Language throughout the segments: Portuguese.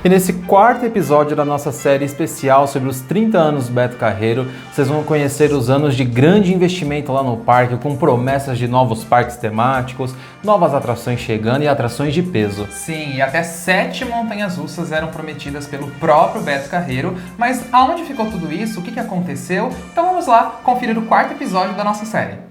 E nesse quarto episódio da nossa série especial sobre os 30 anos do Beto Carreiro, vocês vão conhecer os anos de grande investimento lá no parque, com promessas de novos parques temáticos, novas atrações chegando e atrações de peso. Sim, e até 7 montanhas-russas eram prometidas pelo próprio Beto Carreiro, mas aonde ficou tudo isso? O que aconteceu? Então vamos lá conferir o quarto episódio da nossa série.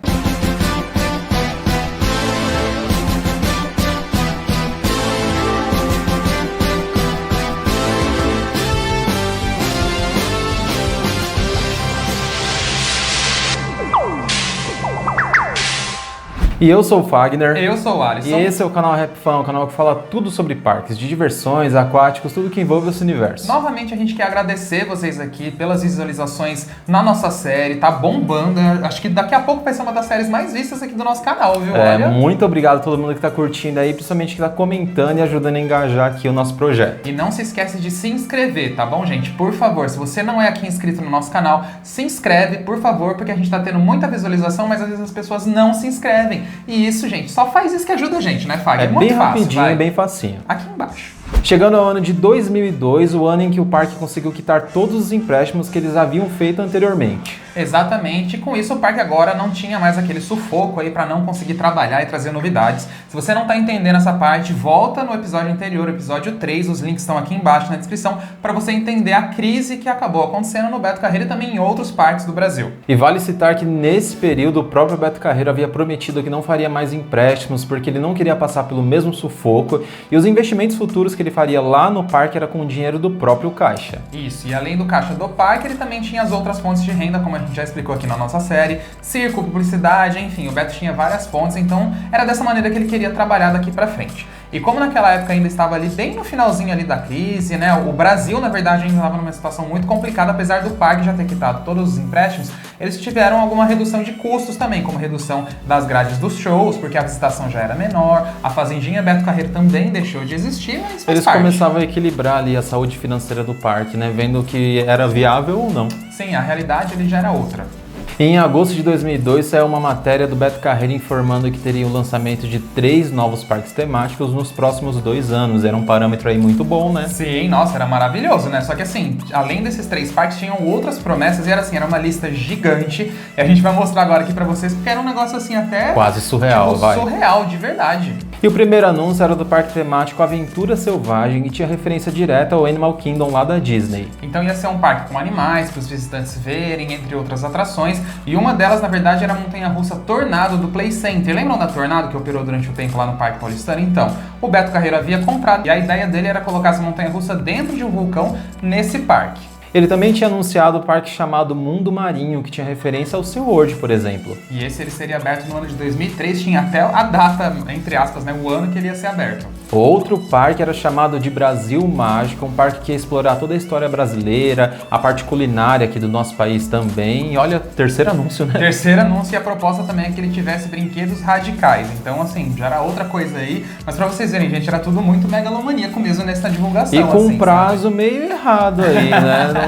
E eu sou o Fagner. Eu sou o Alisson. E esse é o canal Rap Fun, o canal que fala tudo sobre parques, de diversões, aquáticos, tudo que envolve esse universo. Novamente a gente quer agradecer vocês aqui pelas visualizações na nossa série, tá bombando. Acho que daqui a pouco vai ser uma das séries mais vistas aqui do nosso canal, viu? Olha. Muito obrigado a todo mundo que tá curtindo aí, principalmente que tá comentando e ajudando a engajar aqui o nosso projeto. E não se esquece de se inscrever, tá bom, gente? Por favor, se você não é aqui inscrito no nosso canal, se inscreve, por favor, porque a gente tá tendo muita visualização, mas às vezes as pessoas não se inscrevem. E isso, gente, só faz isso que ajuda a gente, né, Fag? É muito bem fácil, rapidinho, vai. bem facinho. Aqui embaixo. Chegando ao ano de 2002, o ano em que o parque conseguiu quitar todos os empréstimos que eles haviam feito anteriormente. Exatamente, e com isso o parque agora não tinha mais aquele sufoco aí para não conseguir trabalhar e trazer novidades. Se você não tá entendendo essa parte, volta no episódio anterior, episódio 3, os links estão aqui embaixo na descrição, para você entender a crise que acabou acontecendo no Beto Carreiro e também em outros parques do Brasil. E vale citar que nesse período o próprio Beto Carreiro havia prometido que não faria mais empréstimos porque ele não queria passar pelo mesmo sufoco e os investimentos futuros que ele faria lá no parque era com o dinheiro do próprio caixa. Isso, e além do caixa do parque, ele também tinha as outras fontes de renda, como a gente já explicou aqui na nossa série, circo, publicidade, enfim, o Beto tinha várias fontes, então era dessa maneira que ele queria trabalhar daqui pra frente. E como naquela época ainda estava ali bem no finalzinho ali da crise, né, o Brasil, na verdade, ainda estava numa situação muito complicada, apesar do parque já ter quitado todos os empréstimos, eles tiveram alguma redução de custos também, como redução das grades dos shows, porque a visitação já era menor, a Fazendinha Beto Carreiro também deixou de existir, mas faz Eles parte. começavam a equilibrar ali a saúde financeira do parque, né, vendo que era viável ou não. Sim, a realidade ele já era outra. Em agosto de 2002 saiu uma matéria do Beto Carreiro informando que teria o lançamento de 3 novos parques temáticos nos próximos 2 anos. Era um parâmetro aí muito bom, né? Sim, nossa, era maravilhoso, né? Só que assim, além desses 3 parques, tinham outras promessas e era assim, era uma lista gigante. E a gente vai mostrar agora aqui pra vocês, porque era um negócio assim até... quase surreal, tipo, vai. surreal, de verdade. E o primeiro anúncio era do parque temático Aventura Selvagem e tinha referência direta ao Animal Kingdom lá da Disney. Então ia ser um parque com animais, para os visitantes verem, entre outras atrações. E uma delas, na verdade, era a montanha-russa Tornado do Play Center. Lembram da Tornado que operou durante o tempo lá no Parque Paulistano? Então, o Beto Carreiro havia comprado e a ideia dele era colocar essa montanha-russa dentro de um vulcão nesse parque. Ele também tinha anunciado o parque chamado Mundo Marinho, que tinha referência ao SeaWorld, por exemplo. E esse ele seria aberto no ano de 2003, tinha até a data, entre aspas, né, o ano que ele ia ser aberto. Outro parque era chamado de Brasil Mágico, um parque que ia explorar toda a história brasileira, a parte culinária aqui do nosso país também. E olha, terceiro anúncio, né? Terceiro anúncio, e a proposta também é que ele tivesse brinquedos radicais. Então, assim, já era outra coisa aí. Mas pra vocês verem, gente, era tudo muito megalomaníaco mesmo nessa divulgação. E com assim, um prazo meio errado aí, né?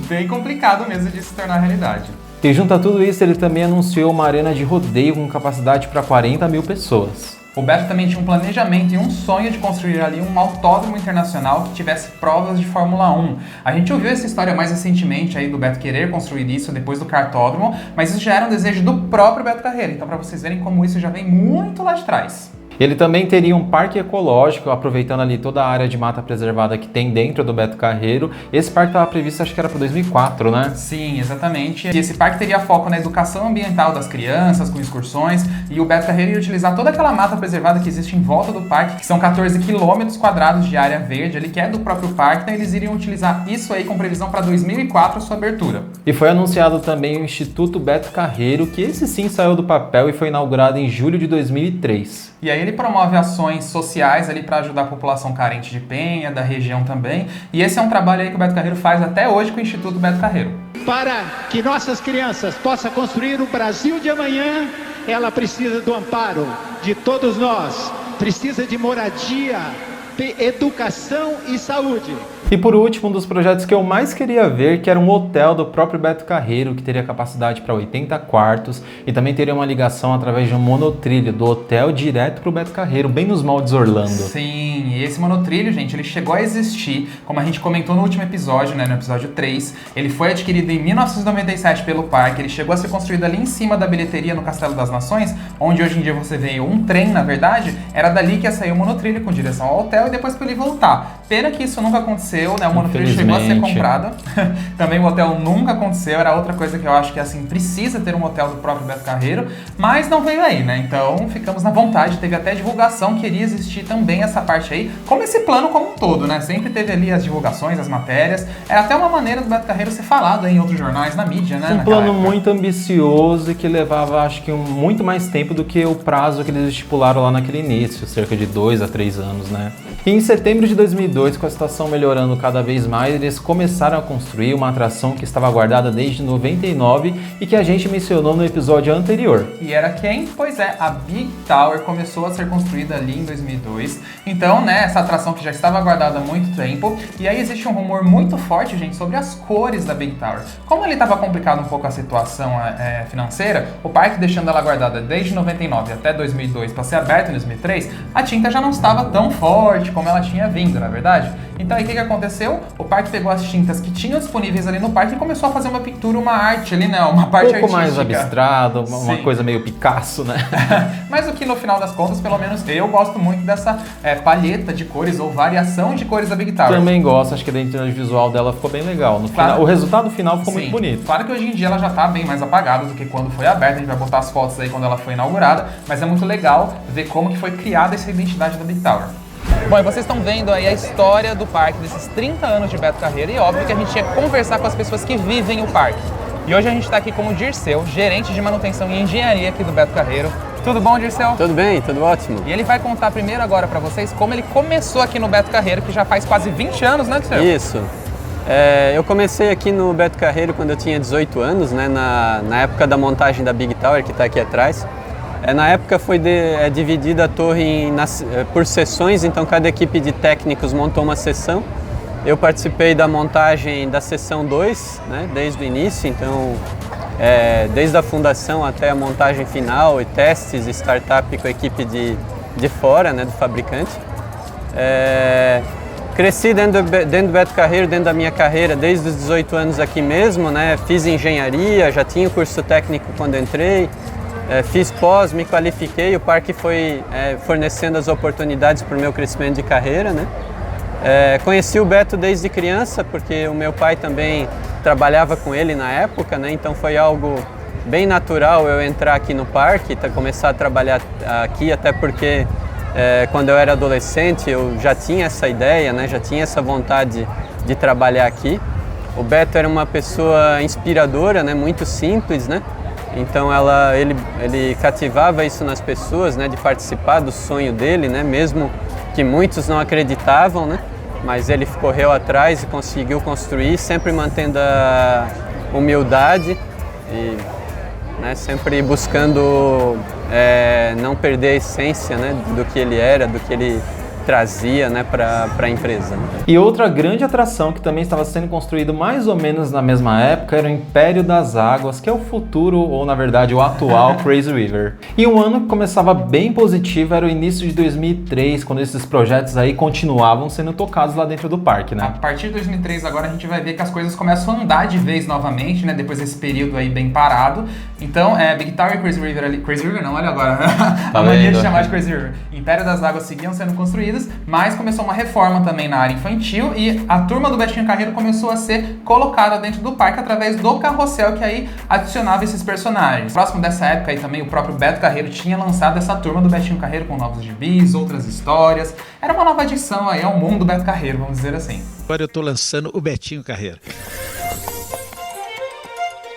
Bem complicado mesmo de se tornar realidade. E junto a tudo isso, ele também anunciou uma arena de rodeio com capacidade para 40 mil pessoas. O Beto também tinha um planejamento e um sonho de construir ali um autódromo internacional que tivesse provas de Fórmula 1. A gente ouviu essa história mais recentemente aí do Beto querer construir isso depois do kartódromo, mas isso já era um desejo do próprio Beto Carreiro. Então, para vocês verem como isso já vem muito lá de trás. Ele também teria um parque ecológico, aproveitando ali toda a área de mata preservada que tem dentro do Beto Carreiro. Esse parque estava previsto, acho que era para 2004, né? Sim, exatamente. E esse parque teria foco na educação ambiental das crianças, com excursões, e o Beto Carreiro ia utilizar toda aquela mata preservada que existe em volta do parque, que são 14 quilômetros quadrados de área verde ali, que é do próprio parque, então eles iriam utilizar isso aí com previsão para 2004, a sua abertura. E foi anunciado também o Instituto Beto Carreiro, que esse sim saiu do papel e foi inaugurado em julho de 2003. E aí ele promove ações sociais ali para ajudar a população carente de Penha, da região também. E esse é um trabalho aí que o Beto Carreiro faz até hoje com o Instituto Beto Carreiro. Para que nossas crianças possam construir o Brasil de amanhã, ela precisa do amparo de todos nós, precisa de moradia, educação e saúde. E por último, um dos projetos que eu mais queria ver, que era um hotel do próprio Beto Carreiro, que teria capacidade para 80 quartos e também teria uma ligação através de um monotrilho do hotel direto para o Beto Carreiro, bem nos moldes Orlando. Sim, e esse monotrilho, gente, ele chegou a existir, como a gente comentou no último episódio, né, no episódio 3, ele foi adquirido em 1997 pelo parque, ele chegou a ser construído ali em cima da bilheteria no Castelo das Nações, onde hoje em dia você vê um trem, na verdade, era dali que ia sair o monotrilho com direção ao hotel e depois para ele voltar. Pena que isso nunca aconteceu, né? O monotrilho chegou a ser comprado. Também o hotel nunca aconteceu, era outra coisa que eu acho que assim precisa ter um hotel do próprio Beto Carreiro, mas não veio aí, né? Então ficamos na vontade, teve até divulgação que iria existir também essa parte aí, como esse plano como um todo, né? Sempre teve ali as divulgações, as matérias, era até uma maneira do Beto Carreiro ser falado aí em outros jornais, na mídia, né? Um plano muito ambicioso e que levava, acho que, muito mais tempo do que o prazo que eles estipularam lá naquele início, cerca de 2 a 3 anos, né? E em setembro de 2002, com a situação melhorando cada vez mais, eles começaram a construir uma atração que estava guardada desde 99 e que a gente mencionou no episódio anterior. E era quem? Pois é, a Big Tower começou a ser construída ali em 2002. Então, né, essa atração que já estava guardada há muito tempo. E aí existe um rumor muito forte, gente, sobre as cores da Big Tower. Como ele estava complicado um pouco a situação financeira, o parque deixando ela guardada desde 99 até 2002 para ser aberto em 2003, a tinta já não estava tão forte como ela tinha vindo, na verdade. Então aí o que aconteceu? O parque pegou as tintas que tinham disponíveis ali no parque e começou a fazer uma pintura, uma arte ali, né? Uma parte artística. Um pouco mais abstrado, uma coisa meio Picasso, né? Mas o que no final das contas, pelo menos eu gosto muito dessa palheta de cores ou variação de cores da Big Tower. Também gosto, acho que a identidade visual dela ficou bem legal. No final, o resultado final ficou muito bonito. Claro que hoje em dia ela já tá bem mais apagada do que quando foi aberta, a gente vai botar as fotos aí quando ela foi inaugurada, mas é muito legal ver como que foi criada essa identidade da Big Tower. Bom, e vocês estão vendo aí a história do parque, desses 30 anos de Beto Carreiro, e óbvio que a gente ia conversar com as pessoas que vivem o parque. E hoje a gente está aqui com o Dirceu, gerente de manutenção e engenharia aqui do Beto Carreiro. Tudo bom, Dirceu? Tudo bem, tudo ótimo. E ele vai contar primeiro agora para vocês como ele começou aqui no Beto Carreiro, que já faz quase 20 anos, né, Dirceu? Isso. Eu comecei aqui no Beto Carreiro quando eu tinha 18 anos, né, na época da montagem da Big Tower, que está aqui atrás. Na época foi dividida a torre por seções, então cada equipe de técnicos montou uma seção. Eu participei da montagem da seção 2, né, desde o início, então desde a fundação até a montagem final e testes, startup com a equipe de fora, né, do fabricante. Cresci dentro do Beto Carreiro, dentro da minha carreira, desde os 18 anos aqui mesmo, né, fiz engenharia, já tinha o curso técnico quando entrei. Fiz pós, me qualifiquei, o parque foi fornecendo as oportunidades para o meu crescimento de carreira, né? Conheci o Beto desde criança, porque o meu pai também trabalhava com ele na época, né? Então foi algo bem natural eu entrar aqui no parque, começar a trabalhar aqui, até porque quando eu era adolescente eu já tinha essa ideia, né? Já tinha essa vontade de trabalhar aqui. O Beto era uma pessoa inspiradora, né? Muito simples, né? Então ele cativava isso nas pessoas, né, de participar do sonho dele, né, mesmo que muitos não acreditavam, né, mas ele correu atrás e conseguiu construir, sempre mantendo a humildade e, né, sempre buscando não perder a essência, né, do que ele era, do que ele trazia, né, para a empresa. E outra grande atração que também estava sendo construído mais ou menos na mesma época era o Império das Águas, que é o futuro, ou na verdade o atual Crazy River. E um ano que começava bem positivo era o início de 2003, quando esses projetos aí continuavam sendo tocados lá dentro do parque, né? A partir de 2003 agora a gente vai ver que as coisas começam a andar de vez novamente, né, depois desse período aí bem parado. Então, Big Tower e Crazy River ali... Crazy River não, olha agora. A mania de chamar de Crazy River. Império das Águas seguiam sendo construídos, mas começou uma reforma também na área infantil e a turma do Betinho Carreiro começou a ser colocada dentro do parque através do carrossel que aí adicionava esses personagens. Próximo dessa época aí também o próprio Beto Carreiro tinha lançado essa turma do Betinho Carreiro com novos gibis, outras histórias. Era uma nova adição aí ao mundo do Beto Carreiro, vamos dizer assim. Agora eu tô lançando o Betinho Carreiro.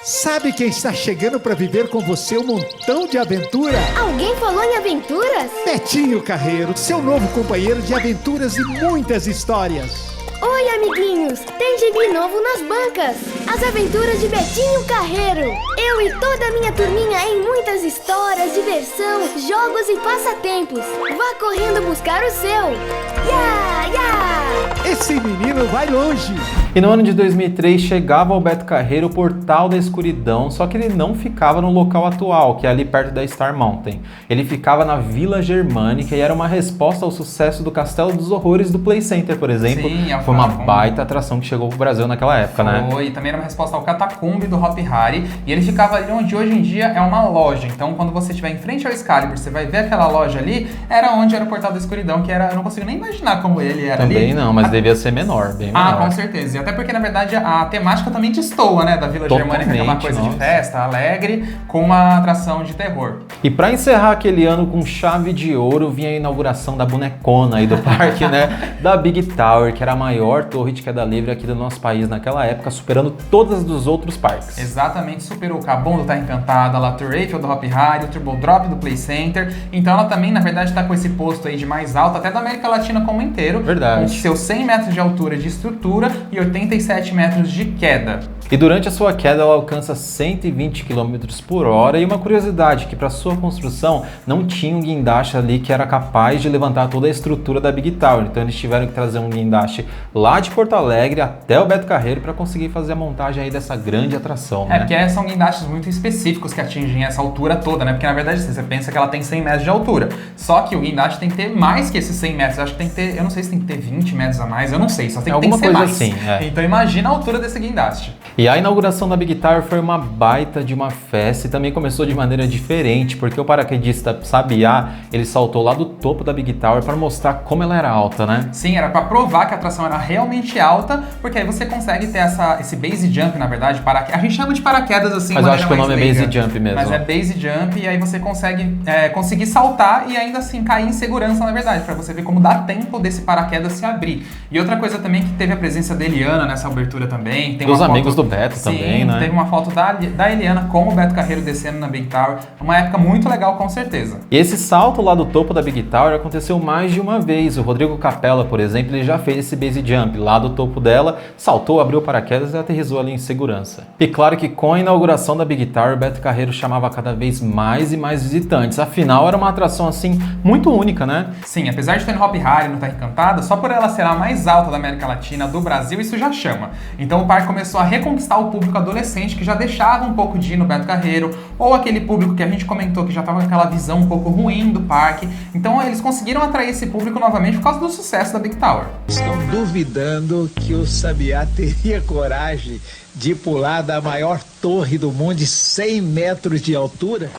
Sabe quem está chegando para viver com você um montão de aventura? Alguém falou em aventuras? Betinho Carreiro, seu novo companheiro de aventuras e muitas histórias. Oi, amiguinhos! Tem gibi novo nas bancas! As aventuras de Betinho Carreiro! Eu e toda a minha turminha em muitas histórias, diversão, jogos e passatempos! Vá correndo buscar o seu! Ya, ya! Esse menino vai longe. E no ano de 2003 chegava ao Beto Carreiro o Portal da Escuridão, só que ele não ficava no local atual, que é ali perto da Star Mountain. Ele ficava na Vila Germânica e era uma resposta ao sucesso do Castelo dos Horrores do Play Center, por exemplo. Sim, foi uma baita atração que chegou pro Brasil naquela época, né? Foi, e também era uma resposta ao Catacumbi do Hop Hari, e ele ficava ali onde hoje em dia é uma loja. Então, quando você estiver em frente ao Excalibur, você vai ver aquela loja ali, era onde era o Portal da Escuridão, que era, eu não consigo nem imaginar como ele era Também ali. não, mas devia ser menor, bem menor. Ah, com certeza. E até porque, na verdade, a temática também destoa, né, da Vila Germânica, que é uma coisa de festa, alegre, com uma atração de terror. E pra encerrar aquele ano com chave de ouro, vinha a inauguração da bonecona aí do parque, né, da Big Tower, que era a maior torre de queda livre aqui do nosso país naquela época, superando todas dos outros parques. Exatamente, superou o Cabum do Terra Encantada, a La Tour Eiffel do Hop Hari, o Turbo Drop do Play Center. Então ela também, na verdade, tá com esse posto aí de mais alto, até da América Latina como inteiro. Verdade. Com seus 100 metros de altura de estrutura e 87 metros de queda. E durante a sua queda ela alcança 120 km por hora. E uma curiosidade, que para sua construção não tinha um guindaste ali que era capaz de levantar toda a estrutura da Big Tower. Então eles tiveram que trazer um guindaste lá de Porto Alegre até o Beto Carreiro para conseguir fazer a montagem aí dessa grande atração, né? Porque são guindastes muito específicos que atingem essa altura toda, né? Porque na verdade você pensa que ela tem 100 metros de altura. Só que o guindaste tem que ter mais que esses 100 metros. Eu acho que tem que ter, eu não sei se tem que ter 20 metros a mais, eu não sei, só tem que ser mais. Assim, Então imagina a altura desse guindaste. E a inauguração da Big Tower foi uma baita de uma festa e também começou de maneira diferente, porque o paraquedista Sabiá, ele saltou lá do topo da Big Tower para mostrar como ela era alta, né? Sim, era para provar que a atração era realmente alta, porque aí você consegue ter esse base jump, na verdade, a gente chama de paraquedas assim, mas eu acho que o nome é base jump mesmo. Mas é base jump e aí você conseguir saltar e ainda assim cair em segurança, na verdade, para você ver como dá tempo desse paraquedas se abrir. E outra coisa também que teve a presença da Eliana nessa abertura também. Tem dos amigos do Beto também, né? Teve uma foto da Eliana com o Beto Carreiro descendo na Big Tower. Uma época muito legal, com certeza. E esse salto lá do topo da Big Tower aconteceu mais de uma vez. O Rodrigo Capella, por exemplo, ele já fez esse base jump lá do topo dela, saltou, abriu o paraquedas e aterrissou ali em segurança. E claro que com a inauguração da Big Tower, o Beto Carreiro chamava cada vez mais e mais visitantes. Afinal, era uma atração assim muito única, né? Sim, apesar de ter no Hop Hari, no Terra Encantada, só por ela ser a mais alta da América Latina, do Brasil, isso já chama. Então o parque começou a reconquistar o público adolescente que já deixava um pouco de ir no Beto Carreiro, ou aquele público que a gente comentou que já estava com aquela visão um pouco ruim do parque. Então eles conseguiram atrair esse público novamente por causa do sucesso da Big Tower. Estão duvidando que o Sabiá teria coragem de pular da maior torre do mundo de 100 metros de altura?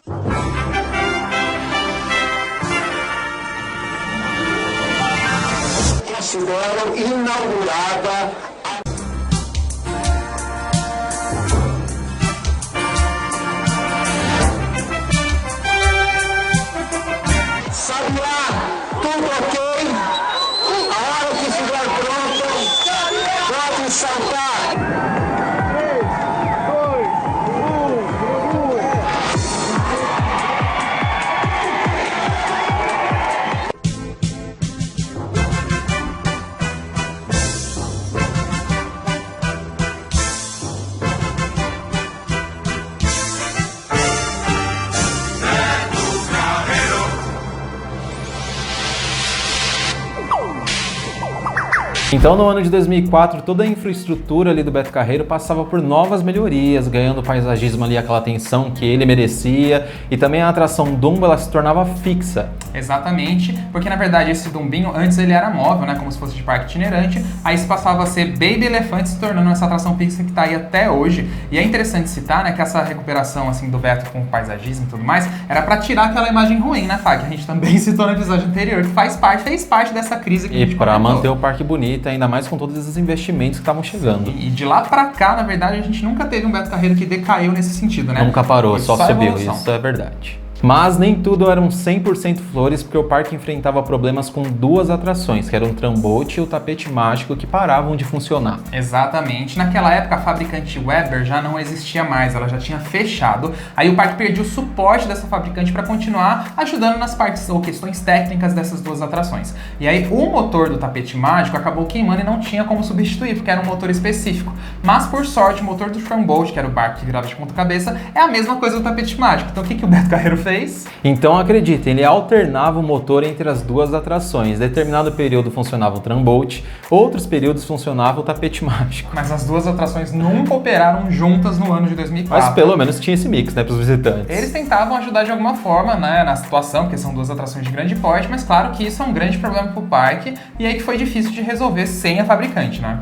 Consideram inaugurada Sabiá, tudo ok? A hora que estiver pronto, pode saltar. Então, no ano de 2004, toda a infraestrutura ali do Beto Carreiro passava por novas melhorias, ganhando o paisagismo ali aquela atenção que ele merecia, e também a atração Dumbo ela se tornava fixa. Exatamente, porque na verdade esse Dumbinho antes ele era móvel, né, como se fosse de parque itinerante, aí se passava a ser Baby Elefante, se tornando essa atração fixa que tá aí até hoje. E é interessante citar, né, que essa recuperação assim do Beto com o paisagismo e tudo mais, era pra tirar aquela imagem ruim, né, Fá, que a gente também citou no episódio anterior, que fez parte dessa crise que a gente pra comentou. manter o parque bonito, ainda mais com todos esses investimentos que estavam chegando. E de lá pra cá, na verdade, a gente nunca teve um Beto Carreiro que decaiu nesse sentido, né? Nunca parou, só subiu, evolução. isso é verdade. Mas nem tudo eram 100% flores, porque o parque enfrentava problemas com duas atrações, que eram o Trambote e o Tapete Mágico, que paravam de funcionar. Exatamente. Naquela época, a fabricante Weber já não existia mais, ela já tinha fechado. Aí o parque perdeu o suporte dessa fabricante para continuar ajudando nas partes ou questões técnicas dessas duas atrações. E aí o motor do Tapete Mágico acabou queimando e não tinha como substituir, porque era um motor específico. Mas, por sorte, o motor do Trambote, que era o barco que virava de ponta cabeça, é a mesma coisa do Tapete Mágico. Então o que o Beto Carreiro fez? fez? Então acreditem, ele alternava o motor entre as duas atrações. Determinado período funcionava o trambolt, outros períodos funcionava o tapete mágico. Mas as duas atrações nunca operaram juntas no ano de 2004. Mas pelo menos tinha esse mix, né, para os visitantes. Eles tentavam ajudar de alguma forma, né, na situação, porque são duas atrações de grande porte, mas claro que isso é um grande problema pro parque, e aí que foi difícil de resolver sem a fabricante, né?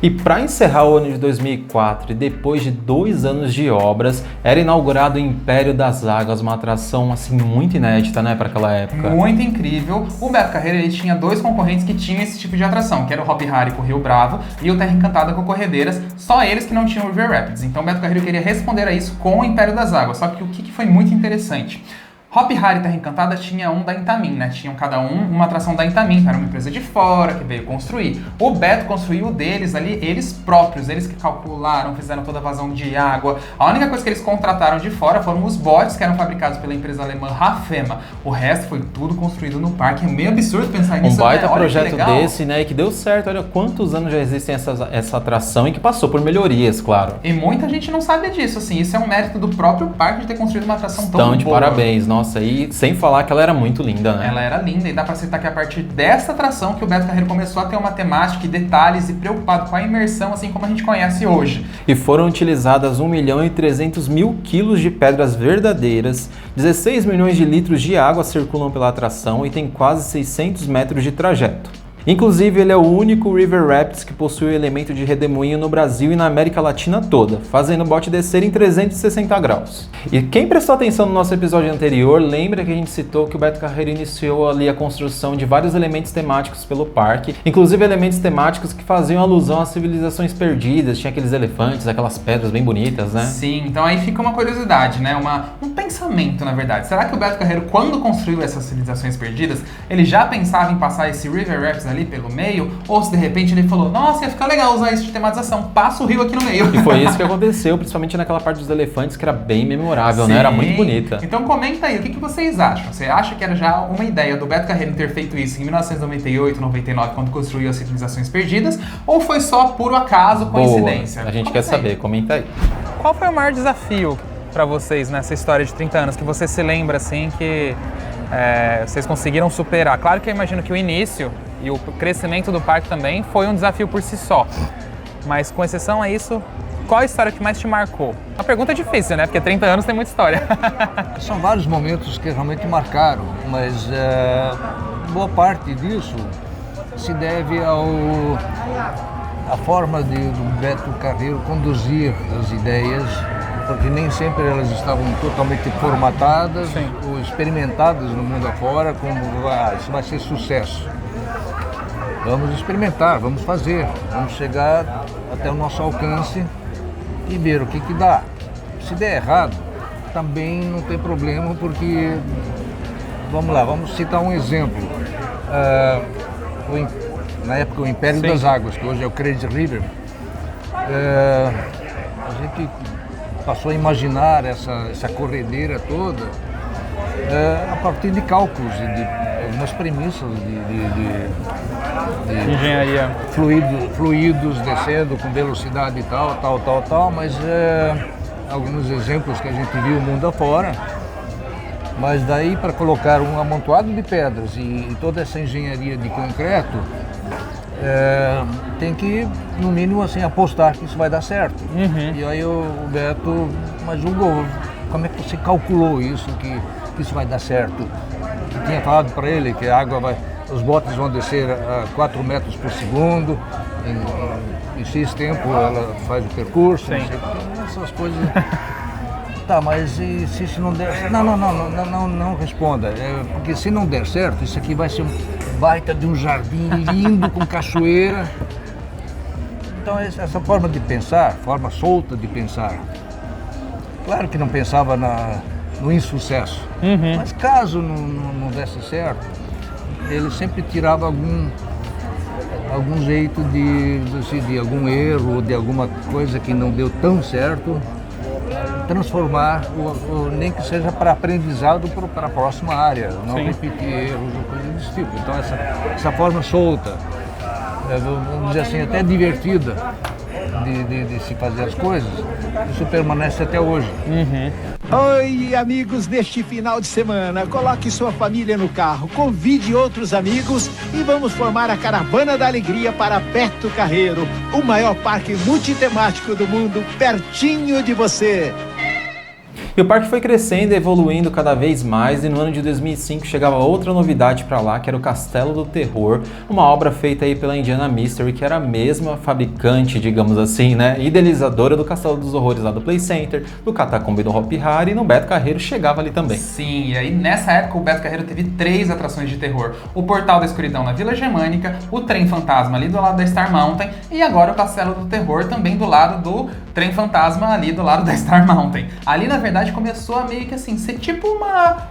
E para encerrar o ano de 2004 e depois de 2 anos de obras, era inaugurado o Império das Águas, uma atração assim muito inédita, né, para aquela época. Muito incrível. O Beto Carreiro ele tinha 2 concorrentes que tinham esse tipo de atração, que era o Hop Hari com o Rio Bravo e o Terra Encantada com Corredeiras, só eles que não tinham River Rapids. Então o Beto Carreiro queria responder a isso com o Império das Águas, só que o que foi muito interessante? Hop Hari e Terra Encantada tinha um da Intamin, né? Tinham cada uma atração da Intamin, que era uma empresa de fora que veio construir. O Beto construiu o deles ali, eles próprios, eles que calcularam, fizeram toda a vazão de água. A única coisa que eles contrataram de fora foram os botes que eram fabricados pela empresa alemã Rafema. O resto foi tudo construído no parque. É meio absurdo pensar nisso, um baita né? Olha projeto desse, né? E que deu certo. Olha quantos anos já existem essa atração e que passou por melhorias, claro. E muita gente não sabe disso, assim. Isso é um mérito do próprio parque de ter construído uma atração tão Então, de boa. parabéns, nossa, e sem falar que ela era muito linda, né? Ela era linda e dá pra citar que a partir dessa atração que o Beto Carreiro começou a ter uma temática e detalhes e preocupado com a imersão, assim como a gente conhece hoje. E foram utilizadas 1.300.000 quilos de pedras verdadeiras, 16 milhões de litros de água circulam pela atração e tem quase 600 metros de trajeto. Inclusive, ele é o único River Rapids que possui o elemento de redemoinho no Brasil e na América Latina toda, fazendo o bote descer em 360 graus. E quem prestou atenção no nosso episódio anterior, lembra que a gente citou que o Beto Carreiro iniciou ali a construção de vários elementos temáticos pelo parque, inclusive elementos temáticos que faziam alusão às civilizações perdidas, tinha aqueles elefantes, aquelas pedras bem bonitas, né? Sim, então aí fica uma curiosidade, né? Um pensamento, na verdade. Será que o Beto Carreiro, quando construiu essas civilizações perdidas, ele já pensava em passar esse River Rapids ali pelo meio, ou se de repente ele falou, nossa, ia ficar legal usar isso de tematização, passa o rio aqui no meio. E foi isso que aconteceu, principalmente naquela parte dos elefantes, que era bem memorável, Sim. né? Era muito bonita. Então comenta aí, o que vocês acham? Você acha que era já uma ideia do Beto Carreiro ter feito isso em 1998, 99, quando construiu as civilizações perdidas, ou foi só puro acaso, coincidência? Boa. A gente quer saber, comenta aí. Qual foi o maior desafio para vocês nessa história de 30 anos, que você se lembra, assim, que vocês conseguiram superar? Claro que eu imagino que o início e o crescimento do parque também foi um desafio por si só. Mas com exceção a isso, qual a história que mais te marcou? Uma pergunta difícil, né? Porque 30 anos tem muita história. São vários momentos que realmente marcaram, mas boa parte disso se deve à forma do Beto Carreiro conduzir as ideias, porque nem sempre elas estavam totalmente formatadas ou experimentadas no mundo afora, como isso vai ser sucesso. Vamos experimentar, vamos fazer, vamos chegar até o nosso alcance e ver o que dá. Se der errado, também não tem problema, porque, vamos lá, vamos citar um exemplo. Na época o Império das Águas, que hoje é o Crazy River, a gente passou a imaginar essa corredeira toda a partir de cálculos, de algumas premissas de engenharia. Fluidos descendo com velocidade e tal, mas alguns exemplos que a gente viu o mundo afora. Mas daí, para colocar um amontoado de pedras e toda essa engenharia de concreto, tem que, no mínimo, assim, apostar que isso vai dar certo. E aí o Beto, mas Hugo, como é que você calculou isso, que isso vai dar certo? Eu tinha falado para ele que a água os botes vão descer a 4 metros por segundo, em X tempo ela faz o percurso, não sei, essas coisas. Tá, mas e se isso não der certo? Não responda, porque se não der certo, isso aqui vai ser um baita de um jardim lindo com cachoeira. Então essa forma de pensar, forma solta de pensar, claro que não pensava no insucesso, mas caso não desse certo, ele sempre tirava algum jeito de algum erro ou de alguma coisa que não deu tão certo, transformar, nem que seja para aprendizado para a próxima área, não repetir erros ou coisa desse tipo. Então essa forma solta, vamos dizer assim, até divertida, de se fazer as coisas, isso permanece até hoje. Oi, amigos deste final de semana. Coloque sua família no carro, convide outros amigos e vamos formar a Caravana da Alegria para Beto Carreiro, o maior parque multitemático do mundo, pertinho de você. E o parque foi crescendo e evoluindo cada vez mais, e no ano de 2005 chegava outra novidade para lá, que era o Castelo do Terror, uma obra feita aí pela Indiana Mystery, que era a mesma fabricante, digamos assim, né, idealizadora do Castelo dos Horrores lá do Play Center, do Catacombe do Hopi Hari, e no Beto Carreiro chegava ali também. Sim, e aí nessa época o Beto Carreiro teve 3 atrações de terror: o Portal da Escuridão na Vila Germânica, o Trem Fantasma ali do lado da Star Mountain, e agora o Castelo do Terror também do lado do Trem Fantasma ali do lado da Star Mountain. Ali, na verdade, começou a meio que assim, ser tipo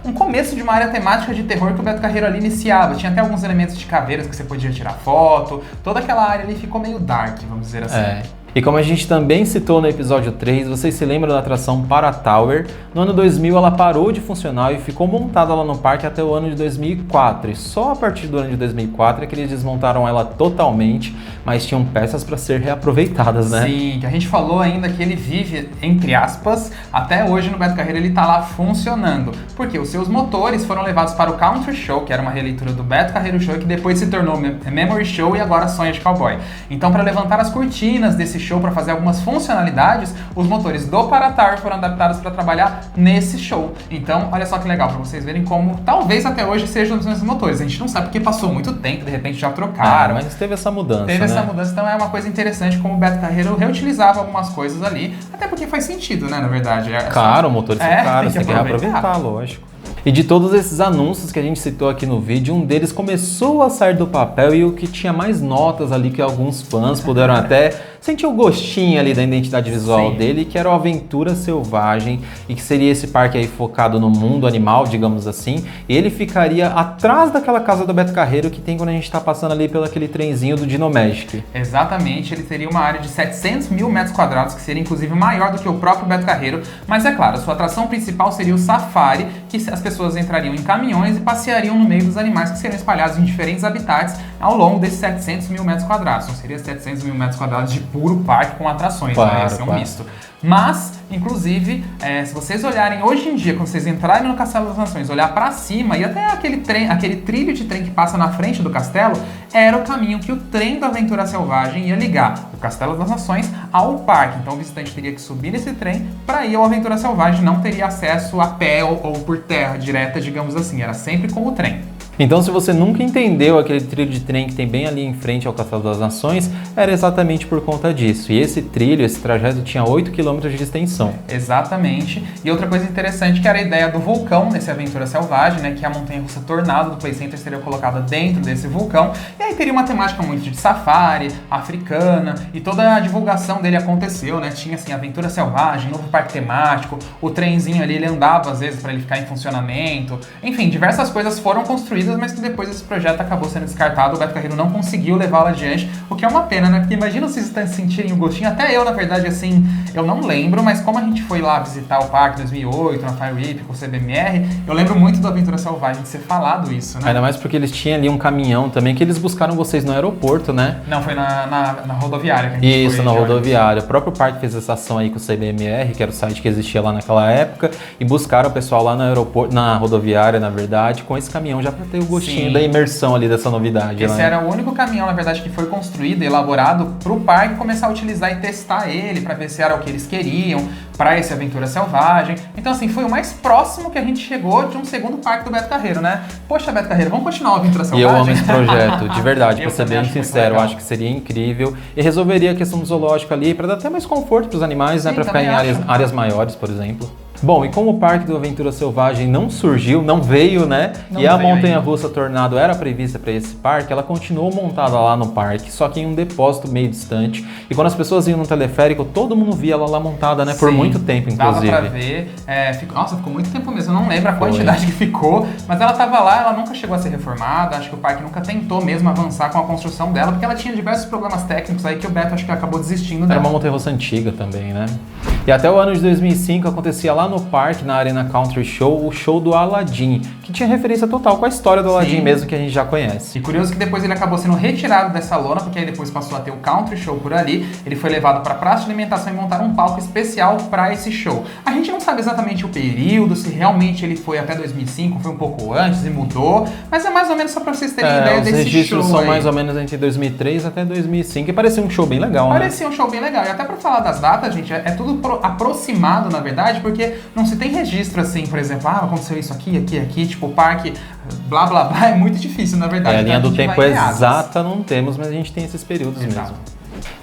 um começo de uma área temática de terror que o Beto Carreiro ali iniciava. Tinha até alguns elementos de caveiras que você podia tirar foto. Toda aquela área ali ficou meio dark, vamos dizer assim. E como a gente também citou no episódio 3, vocês se lembram da atração Para Tower? No ano 2000 ela parou de funcionar e ficou montada lá no parque até o ano de 2004. E só a partir do ano de 2004 é que eles desmontaram ela totalmente, mas tinham peças para ser reaproveitadas, né? Sim, que a gente falou ainda que ele vive, entre aspas, até hoje no Beto Carreiro ele tá lá funcionando. Porque os seus motores foram levados para o Country Show, que era uma releitura do Beto Carreiro Show, que depois se tornou Memory Show e agora Sonho de Cowboy. Então, para levantar as cortinas desse show, para fazer algumas funcionalidades, os motores do Para Tower foram adaptados para trabalhar nesse show. Então, olha só que legal, para vocês verem como talvez até hoje sejam os mesmos motores. A gente não sabe porque passou muito tempo, de repente já trocaram. Mas teve essa mudança, essa mudança, então é uma coisa interessante como o Beto Carreiro reutilizava algumas coisas ali, até porque faz sentido, né, na verdade. Caro, o motor é caro, você tem que reaproveitar, lógico. E de todos esses anúncios que a gente citou aqui no vídeo, um deles começou a sair do papel e o que tinha mais notas ali que alguns fãs puderam até sentir o gostinho ali da identidade visual dele, que era o Aventura Selvagem, e que seria esse parque aí focado no mundo animal, digamos assim, e ele ficaria atrás daquela casa do Beto Carreiro que tem quando a gente tá passando ali pelo aquele trenzinho do Dino Magic. Exatamente, ele teria uma área de 700 mil metros quadrados, que seria inclusive maior do que o próprio Beto Carreiro, mas é claro, a sua atração principal seria o Safari, que as pessoas entrariam em caminhões e passeariam no meio dos animais que seriam espalhados em diferentes habitats ao longo desses 700 mil metros quadrados. Não seria 700 mil metros quadrados de puro parque com atrações, né? Ia ser um misto. Mas, inclusive, se vocês olharem hoje em dia, quando vocês entrarem no Castelo das Nações, olhar para cima e até aquele trilho de trem que passa na frente do castelo, era o caminho que o trem da Aventura Selvagem ia ligar o Castelo das Nações ao parque. Então o visitante teria que subir nesse trem para ir ao Aventura Selvagem, não teria acesso a pé ou por terra direta, digamos assim, era sempre com o trem. Então, se você nunca entendeu aquele trilho de trem que tem bem ali em frente ao Castelo das Nações, era exatamente por conta disso. E esse trilho, esse trajeto tinha 8 km de extensão. Exatamente. E outra coisa interessante que era a ideia do vulcão nesse Aventura Selvagem, né? Que a montanha-russa Tornado do Play Center seria colocada dentro desse vulcão. E aí teria uma temática muito de safari, africana, e toda a divulgação dele aconteceu, né? Tinha assim, Aventura Selvagem, novo parque temático, o trenzinho ali, ele andava às vezes para ele ficar em funcionamento. Enfim, diversas coisas foram construídas, mas que depois esse projeto acabou sendo descartado, o Beto Carreiro não conseguiu levá-lo adiante, o que é uma pena, né? Porque imagina vocês sentirem o gostinho, até eu, na verdade, assim, eu não lembro, mas como a gente foi lá visitar o parque em 2008, na Fire Week, com o CBMR, eu lembro muito do Aventura Selvagem de ser falado isso, né? Ainda mais porque eles tinham ali um caminhão também, que eles buscaram vocês no aeroporto, né? Não, foi na rodoviária que a gente foi. Isso, na rodoviária. O próprio parque fez essa ação aí com o CBMR, que era o site que existia lá naquela época, e buscaram o pessoal lá no aeroporto, na rodoviária, na verdade, com esse caminhão já para ter o gostinho da imersão ali dessa novidade. Esse era o único caminhão, na verdade, que foi construído e elaborado para o parque começar a utilizar e testar ele, para ver se era o que eles queriam para esse Aventura Selvagem. Então, assim, foi o mais próximo que a gente chegou de um segundo parque do Beto Carreiro, né? Poxa, Beto Carreiro, vamos continuar o Aventura Selvagem? E eu amo esse projeto, de verdade, para ser bem sincero, eu acho que seria incrível e resolveria a questão do zoológico ali, para dar até mais conforto para os animais, né? Para ficar em áreas maiores, por exemplo. Bom, e como o Parque do Aventura Selvagem não surgiu, não veio, né? E a montanha-russa Tornado era prevista para esse parque, ela continuou montada lá no parque, só que em um depósito meio distante. E quando as pessoas iam no teleférico, todo mundo via ela lá montada, né? Por muito tempo, inclusive. Dava pra ver. Ficou muito tempo mesmo. Eu não lembro a quantidade que ficou, mas ela tava lá, ela nunca chegou a ser reformada. Acho que o parque nunca tentou mesmo avançar com a construção dela, porque ela tinha diversos problemas técnicos aí que o Beto acho que acabou desistindo dela. Era uma montanha-russa antiga também, né? E até o ano de 2005 acontecia lá no parque, na Arena Country Show, o show do Aladdin, que tinha referência total com a história do Aladdin mesmo, que a gente já conhece. E curioso que depois ele acabou sendo retirado dessa lona, porque aí depois passou a ter o Country Show por ali, ele foi levado para a praça de alimentação e montaram um palco especial para esse show. A gente não sabe exatamente o período, se realmente ele foi até 2005, foi um pouco antes e mudou, mas é mais ou menos só para vocês terem ideia desse show. Os registros são mais ou menos entre 2003 até 2005 e parecia um show bem legal, né? Parecia um show bem legal. E até pra falar das datas, gente, é tudo aproximado, na verdade, porque não se tem registro assim, por exemplo, aconteceu isso aqui, tipo, o parque, blá, blá, blá, é muito difícil, na verdade. A linha do tempo exata não temos, mas a gente tem esses períodos mesmo.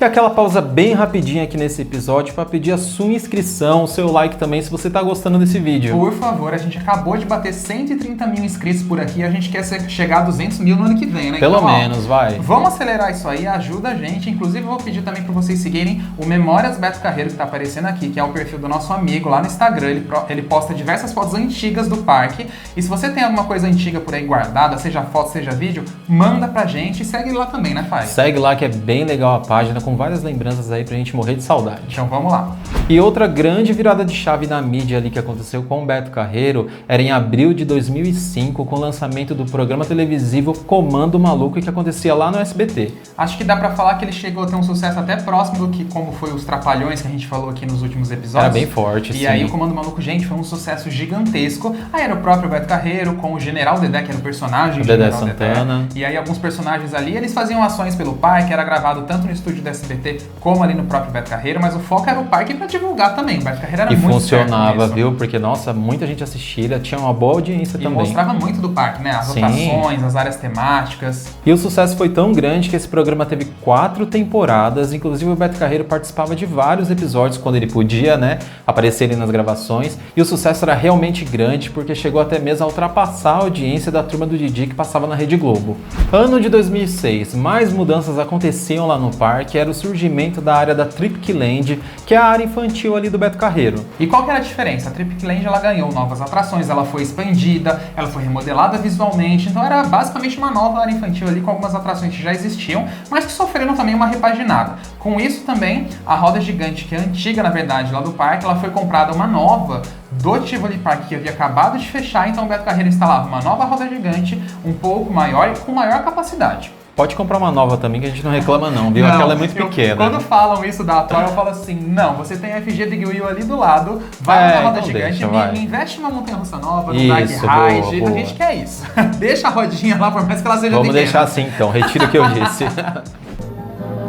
E aquela pausa bem rapidinha aqui nesse episódio para pedir a sua inscrição, o seu like também, se você tá gostando desse vídeo. Por favor, a gente acabou de bater 130 mil inscritos por aqui, a gente quer chegar a 200 mil no ano que vem, né? Pelo menos, vai. Vamos acelerar isso aí, ajuda a gente. Inclusive, eu vou pedir também para vocês seguirem o Memórias Beto Carreiro, que tá aparecendo aqui, que é o perfil do nosso amigo lá no Instagram. Ele posta diversas fotos antigas do parque. E se você tem alguma coisa antiga por aí guardada, seja foto, seja vídeo, manda pra gente e segue lá também, né, Fai? Segue lá que é bem legal a página, com várias lembranças aí pra gente morrer de saudade. Então vamos lá. E outra grande virada de chave na mídia ali que aconteceu com o Beto Carreiro era em abril de 2005, com o lançamento do programa televisivo Comando Maluco, que acontecia lá no SBT. Acho que dá pra falar que ele chegou a ter um sucesso até próximo do que como foi os Trapalhões que a gente falou aqui nos últimos episódios. Era bem forte, sim. E aí o Comando Maluco, gente, foi um sucesso gigantesco. Aí era o próprio Beto Carreiro com o General Dedé, que era o personagem. O Dedé Santana. E aí alguns personagens ali, eles faziam ações pelo parque, era gravado tanto no estúdio do SBT como ali no próprio Beto Carreiro, mas o foco era o parque pra divulgar também. O Beto Carreiro era muito funcionava, viu? Porque, nossa, muita gente assistia, tinha uma boa audiência também. E mostrava muito do parque, né? As atrações, as áreas temáticas. E o sucesso foi tão grande que esse programa teve 4 temporadas, inclusive o Beto Carreiro participava de vários episódios quando ele podia, né, aparecer ali nas gravações. E o sucesso era realmente grande, porque chegou até mesmo a ultrapassar a audiência da Turma do Didi que passava na Rede Globo. Ano de 2006, mais mudanças aconteciam lá no parque, era o surgimento da área da Tripicland, que é a área infantil ali do Beto Carreiro. E qual que era a diferença? A Tripicland, ela ganhou novas atrações, ela foi expandida, ela foi remodelada visualmente, então era basicamente uma nova área infantil ali com algumas atrações que já existiam, mas que sofreram também uma repaginada. Com isso também, a roda gigante, que é antiga na verdade lá do parque, ela foi comprada uma nova do Tivoli Park, que havia acabado de fechar, então o Beto Carreiro instalava uma nova roda gigante, um pouco maior e com maior capacidade. Pode comprar uma nova também, que a gente não reclama não, viu? Aquela é muito pequena. Quando falam isso da atual, eu falo assim, não, você tem a FG Big Wheel ali do lado, vai na roda gigante, me investe numa montanha-russa nova, no Dark Ride, a gente quer isso. Deixa a rodinha lá, por mais que ela seja pequena. Vamos deixar assim então, retiro o que eu disse.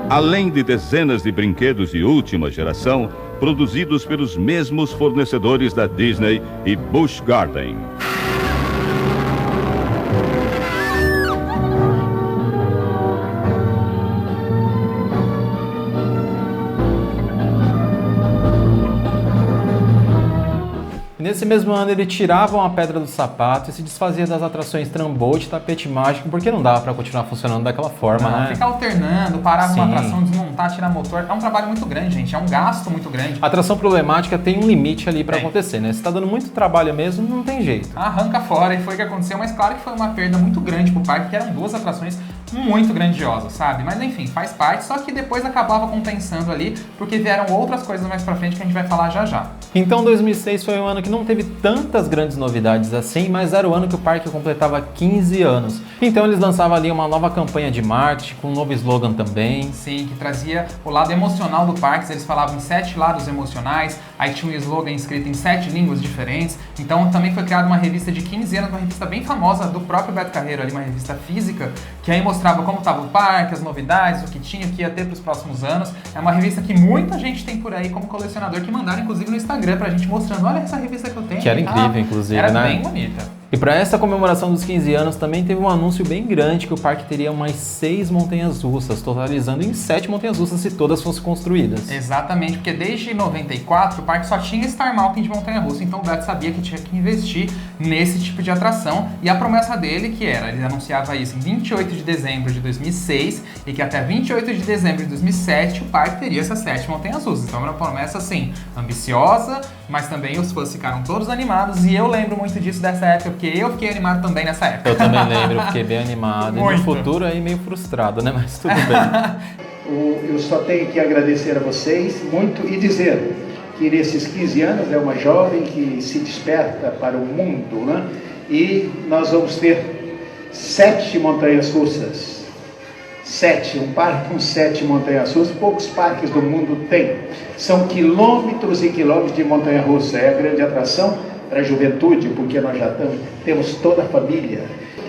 Além de dezenas de brinquedos de última geração, produzidos pelos mesmos fornecedores da Disney e Busch Gardens. Nesse mesmo ano ele tirava uma pedra do sapato e se desfazia das atrações trambolho, tapete mágico, porque não dava pra continuar funcionando daquela forma, né? Ficar alternando, parar uma atração, desmontar, tirar motor, é um trabalho muito grande, gente, é um gasto muito grande. A atração problemática tem um limite ali pra acontecer, né? Se tá dando muito trabalho mesmo, não tem jeito. Arranca fora, e foi o que aconteceu, mas claro que foi uma perda muito grande pro parque, que eram 2 atrações muito grandiosas, sabe? Mas enfim, faz parte, só que depois acabava compensando ali, porque vieram outras coisas mais pra frente que a gente vai falar já já. Então 2006 foi um ano que não teve tantas grandes novidades assim, mas era o ano que o parque completava 15 anos. Então eles lançavam ali uma nova campanha de marketing, com um novo slogan também. Sim, que trazia o lado emocional do parque, eles falavam em 7 lados emocionais, aí tinha um slogan escrito em 7 línguas diferentes. Então também foi criada uma revista de 15 anos, uma revista bem famosa do próprio Beto Carreiro, ali, uma revista física, que aí mostrava como estava o parque, as novidades, o que tinha, o que ia ter para os próximos anos. É uma revista que muita gente tem por aí como colecionador, que mandaram inclusive no Instagram pra gente mostrando, olha essa revista que eu tenho. Que era incrível, inclusive, era né? Era bem bonita. E para essa comemoração dos 15 anos também teve um anúncio bem grande que o parque teria mais 6 montanhas russas, totalizando em 7 montanhas russas se todas fossem construídas. Exatamente, porque desde 94 o parque só tinha Star Mountain de montanha russa, então o Beto sabia que tinha que investir nesse tipo de atração, e a promessa dele que era, ele anunciava isso em 28 de dezembro de 2006 e que até 28 de dezembro de 2007 o parque teria essas 7 montanhas russas. Então era uma promessa assim, ambiciosa, mas também os fãs ficaram todos animados, e eu lembro muito disso dessa época, porque eu fiquei animado também nessa época. Eu também lembro, fiquei bem animado. E no futuro aí meio frustrado, né? Mas tudo bem. Eu só tenho que agradecer a vocês muito e dizer que nesses 15 anos é uma jovem que se desperta para o mundo, né? E nós vamos ter 7 montanhas russas. 7, um parque com 7 montanhas russas, poucos parques do mundo têm. São quilômetros e quilômetros de montanha russa. É a grande atração para a juventude, porque nós já temos toda a família.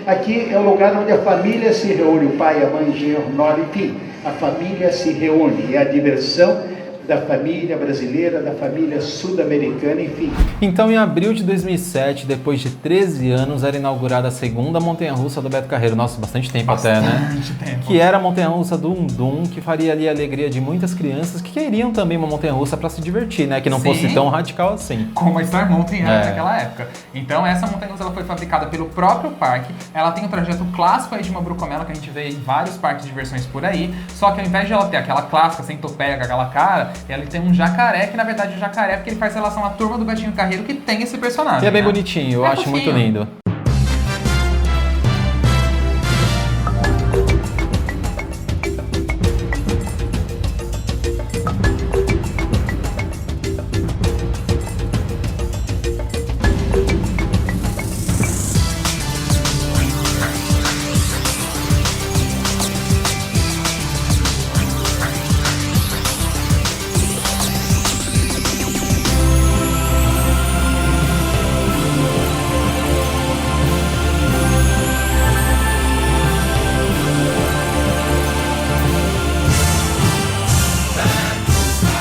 Aqui é o lugar onde a família se reúne, o pai, a mãe, o genro, nora, enfim, a família se reúne, é a diversão da família brasileira, da família sul-americana, enfim. Então, em abril de 2007, depois de 13 anos, era inaugurada a segunda montanha-russa do Beto Carreiro. Nossa, bastante tempo, né? Tempo. Que era a montanha-russa do Undum, que faria ali a alegria de muitas crianças que queriam também uma montanha-russa para se divertir, né? Que não fosse tão radical assim. Como a Star Mountain era naquela época. Então, essa montanha-russa ela foi fabricada pelo próprio parque. Ela tem um trajeto clássico aí de uma Brucomela que a gente vê em vários parques de diversões por aí. Só que ao invés de ela ter aquela clássica sem topeia, com aquela cara, ela tem um jacaré, que na verdade é um jacaré porque ele faz relação à turma do Betinho Carreiro que tem esse personagem. E é bem bonitinho, eu acho muito lindo.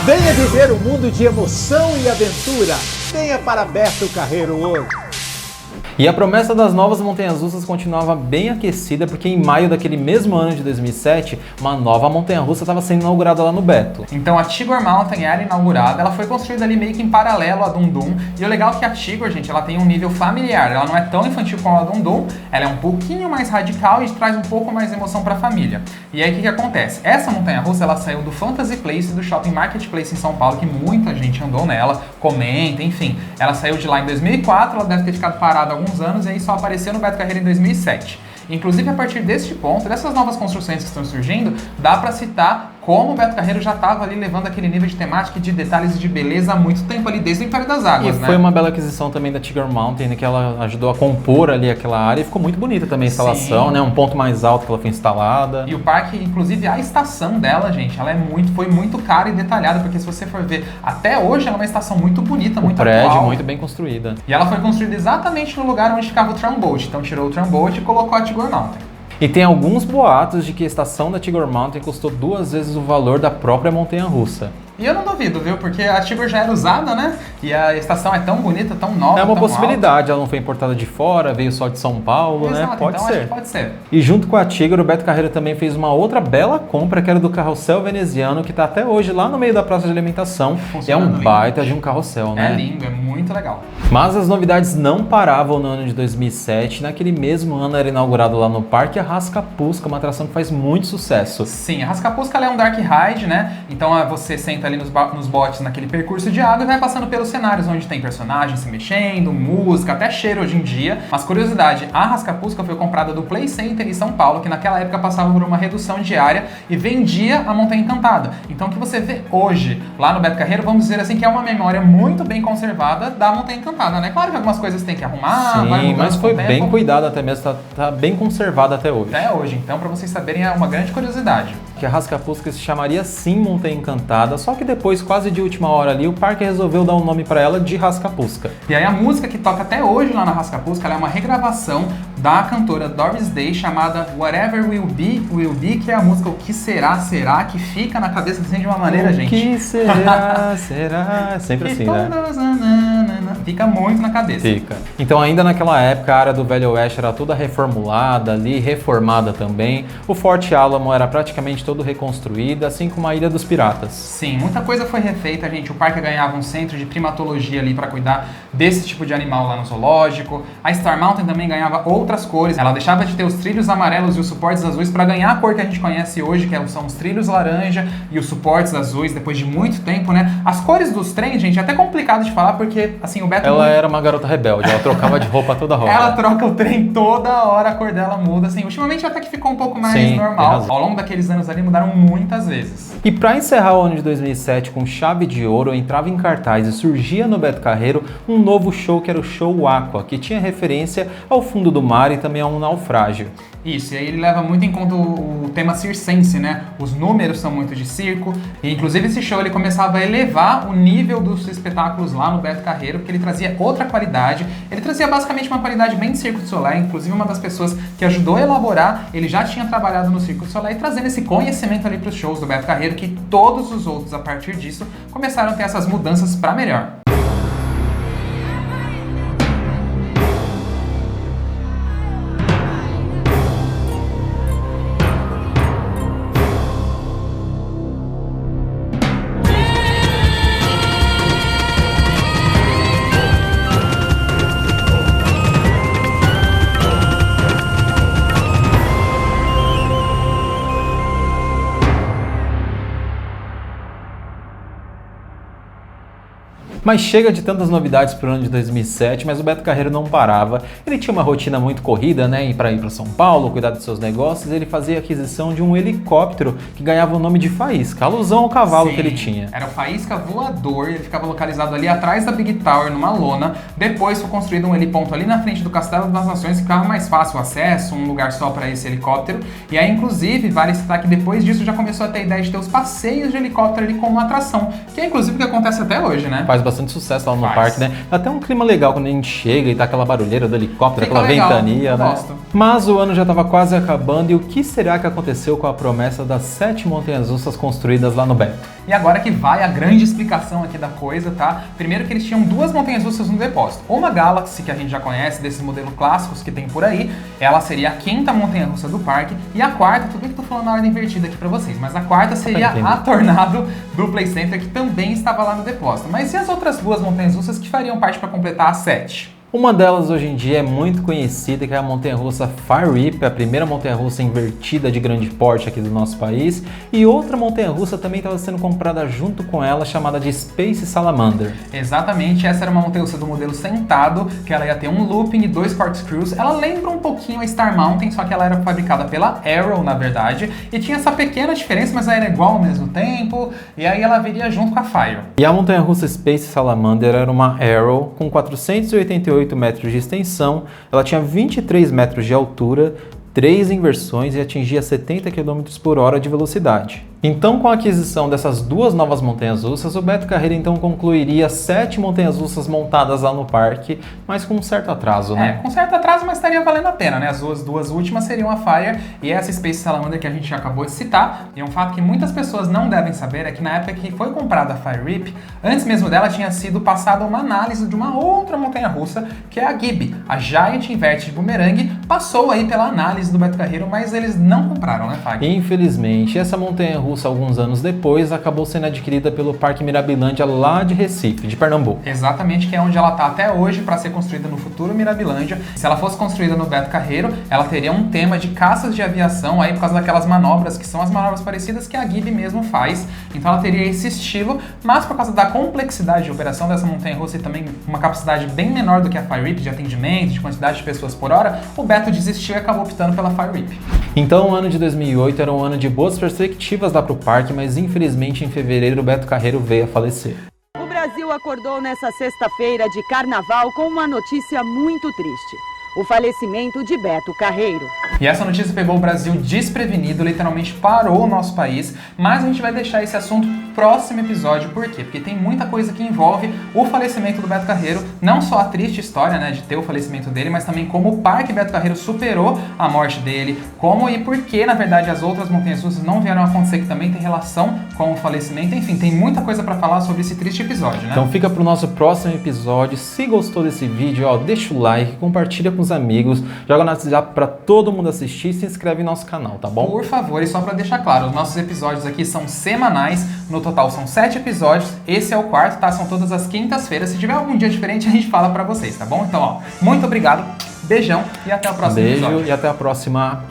Venha viver um mundo de emoção e aventura. Venha para Beto Carreiro hoje. E a promessa das novas montanhas-russas continuava bem aquecida, porque em maio daquele mesmo ano de 2007, uma nova montanha-russa estava sendo inaugurada lá no Beto. Então a Tigor Mountain era inaugurada, ela foi construída ali meio que em paralelo à Dundum, e o legal é que a Tigor, gente, ela tem um nível familiar, ela não é tão infantil como a Dundum, ela é um pouquinho mais radical e traz um pouco mais emoção para a família. E aí o que acontece? Essa montanha-russa, ela saiu do Fantasy Place e do Shopping Marketplace em São Paulo, que muita gente andou nela, comenta, enfim. Ela saiu de lá em 2004, ela deve ter ficado parada alguns anos e aí só apareceu no Beto Carreiro em 2007. Inclusive, a partir deste ponto, dessas novas construções que estão surgindo, dá para citar como o Beto Carreiro já estava ali levando aquele nível de temática e de detalhes e de beleza há muito tempo ali, desde o Império das Águas, né? E foi uma bela aquisição também da Tigor Mountain, né, que ela ajudou a compor ali aquela área e ficou muito bonita também a instalação, né? Um ponto mais alto que ela foi instalada. E o parque, inclusive a estação dela, gente, ela foi muito cara e detalhada, porque se você for ver, até hoje ela é uma estação muito bonita, muito atual. Prédio muito bem construída. E ela foi construída exatamente no lugar onde ficava o Tramboat. Então tirou o Tramboat e colocou a Tigor Mountain. E tem alguns boatos de que a estação da Tigor Mountain custou 2 vezes o valor da própria montanha-russa. E eu não duvido, viu? Porque a Tigor já era usada, né? E a estação é tão bonita, tão nova, é uma tão possibilidade, ela não foi importada de fora, veio só de São Paulo, né? Pode então ser. Acho que pode ser. E junto com a Tigor, o Beto Carreiro também fez uma outra bela compra, que era do carrossel veneziano, que está até hoje lá no meio da praça de alimentação. É um baita de um carrossel, né? É lindo, é muito legal. Mas as novidades não paravam no ano de 2007. Naquele mesmo ano era inaugurado lá no parque a Rascapusca, uma atração que faz muito sucesso. Sim, a Rascapusca ela é um dark ride, né? Então você senta ali nos botes naquele percurso de água e vai passando pelos cenários onde tem personagens se mexendo, música, até cheiro hoje em dia. Mas curiosidade, a Rascapusca foi comprada do Play Center em São Paulo, que naquela época passava por uma redução diária e vendia a Montanha Encantada. Então o que você vê hoje lá no Beto Carreiro, vamos dizer assim, que é uma memória muito bem conservada da Montanha Encantada, né? Claro que algumas coisas tem que arrumar. Sim, mas foi bem cuidado até mesmo, tá bem conservada até hoje. Até hoje, então, para vocês saberem, é uma grande curiosidade. Que a Rascapusca se chamaria sim Montanha Encantada, só que depois, quase de última hora ali, o parque resolveu dar um nome para ela de Rascapusca. E aí a música que toca até hoje lá na Rascapusca, ela é uma regravação da cantora Doris Day, chamada Whatever Will Be, que é a música O Que Será, Será, que fica na cabeça assim de uma maneira, gente. O que será, será, sempre assim, né? Fica muito na cabeça. Fica. Então ainda naquela época a área do Velho Oeste era toda reformulada ali, reformada também. O Forte Álamo era praticamente todo reconstruído, assim como a Ilha dos Piratas. Sim, muita coisa foi refeita, gente. O parque ganhava um centro de primatologia ali para cuidar desse tipo de animal lá no zoológico. A Star Mountain também ganhava outras cores. Ela deixava de ter os trilhos amarelos e os suportes azuis para ganhar a cor que a gente conhece hoje, que são os trilhos laranja e os suportes azuis, depois de muito tempo, né? As cores dos trens, gente, é até complicado de falar porque, assim, o Beto Beto Ela era uma garota rebelde, ela trocava de roupa toda hora. Ela troca o trem toda hora, a cor dela muda, assim. Ultimamente até que ficou um pouco mais Sim, tem normal. razão. Ao longo daqueles anos ali mudaram muitas vezes. E para encerrar o ano de 2007 com chave de ouro, entrava em cartaz e surgia no Beto Carreiro um novo show que era o Show Aqua, que tinha referência ao fundo do mar e também a um naufrágio. Isso, e aí ele leva muito em conta o tema circense, né? Os números são muito de circo, e inclusive esse show ele começava a elevar o nível dos espetáculos lá no Beto Carreiro, porque ele trazia outra qualidade, ele trazia basicamente uma qualidade bem de Circo du Soleil, inclusive uma das pessoas que ajudou a elaborar, ele já tinha trabalhado no Circo du Soleil, trazendo esse conhecimento ali para os shows do Beto Carreiro, que todos os outros, a partir disso, começaram a ter essas mudanças para melhor. Mas chega de tantas novidades para o ano de 2007, mas o Beto Carreiro não parava. Ele tinha uma rotina muito corrida, né? Para ir para São Paulo, cuidar dos seus negócios, ele fazia a aquisição de um helicóptero que ganhava o nome de Faísca, alusão ao cavalo Sim, que ele tinha. Era o Faísca voador, ele ficava localizado ali atrás da Big Tower, numa lona. Depois foi construído um heliponto ali na frente do Castelo das Nações, que ficava mais fácil o acesso, um lugar só para esse helicóptero. E aí, inclusive, vale citar que depois disso já começou a ter a ideia de ter os passeios de helicóptero ali como uma atração, que é inclusive o que acontece até hoje, né? Faz bastante sucesso lá no Faz. parque, né? Dá até um clima legal quando a gente chega e tá aquela barulheira do helicóptero, Fica aquela legal, ventania, né? gosto. Mas o ano já estava quase acabando e o que será que aconteceu com a promessa das 7 montanhas russas construídas lá no Beto? E agora que vai a grande explicação aqui da coisa, tá? Primeiro que eles tinham 2 montanhas russas no depósito. Uma Galaxy, que a gente já conhece, desses modelos clássicos que tem por aí, ela seria a 5ª montanha russa do parque. E a quarta, tudo bem que eu tô falando na ordem invertida aqui pra vocês, mas a quarta seria a Tornado do Play Center, que também estava lá no depósito. Mas e as outras 2 montanhas russas que fariam parte para completar as 7? Uma delas hoje em dia é muito conhecida, que é a montanha-russa Fire Whip, a primeira montanha-russa invertida de grande porte aqui do nosso país, e outra montanha-russa também estava sendo comprada junto com ela, chamada de Space Salamander. Exatamente, essa era uma montanha-russa do modelo sentado, que ela ia ter um looping e 2 corkscrews. Ela lembra um pouquinho a Star Mountain, só que ela era fabricada pela Arrow, na verdade, e tinha essa pequena diferença, mas ela era igual ao mesmo tempo, e aí ela viria junto com a Fire. E a montanha-russa Space Salamander era uma Arrow com 488 metros de extensão, ela tinha 23 metros de altura, 3 inversões e atingia 70 km por hora de velocidade. Então, com a aquisição dessas 2 novas montanhas russas, o Beto Carreiro então concluiria 7 montanhas russas montadas lá no parque, mas com um certo atraso, né? Com certo atraso, mas estaria valendo a pena, né? As duas últimas seriam a Fire e essa Space Salamander que a gente já acabou de citar. E um fato que muitas pessoas não devem saber é que na época que foi comprada a Fire Whip, antes mesmo dela tinha sido passada uma análise de uma outra montanha russa, que é a Gibi, a Giant Inverted Boomerang, passou aí pela análise do Beto Carreiro, mas eles não compraram, né, Fag? Infelizmente, essa montanha russa, alguns anos depois, acabou sendo adquirida pelo Parque Mirabilândia lá de Recife, de Pernambuco. Exatamente, que é onde ela está até hoje para ser construída no futuro Mirabilândia. Se ela fosse construída no Beto Carreiro, ela teria um tema de caças de aviação aí por causa daquelas manobras que são as manobras parecidas que a Gibi mesmo faz. Então ela teria esse estilo, mas por causa da complexidade de operação dessa montanha-russa e também uma capacidade bem menor do que a Fire Whip de atendimento, de quantidade de pessoas por hora, o Beto desistiu e acabou optando pela Fire Whip. Então o ano de 2008 era um ano de boas perspectivas lá pro parque, mas infelizmente em fevereiro o Beto Carreiro veio a falecer. O Brasil acordou nessa sexta-feira de carnaval com uma notícia muito triste: o falecimento de Beto Carreiro. E essa notícia pegou o Brasil desprevenido, literalmente parou o nosso país, mas a gente vai deixar esse assunto pro próximo episódio. Por quê? Porque tem muita coisa que envolve o falecimento do Beto Carreiro, não só a triste história, né, de ter o falecimento dele, mas também como o Parque Beto Carreiro superou a morte dele, como e por que, na verdade, as outras montanhas russas não vieram a acontecer, que também tem relação com o falecimento. Enfim, tem muita coisa pra falar sobre esse triste episódio, né? Então fica pro nosso próximo episódio. Se gostou desse vídeo, ó, deixa o like, compartilha com os amigos, joga no WhatsApp pra todo mundo assistir e se inscreve no nosso canal, tá bom? Por favor, e só pra deixar claro, os nossos episódios aqui são semanais, no total são 7 episódios, esse é o 4º, tá? São todas as quintas-feiras, se tiver algum dia diferente a gente fala pra vocês, tá bom? Então, ó, muito obrigado, beijão e até o próximo episódio. Beijo e até a próxima.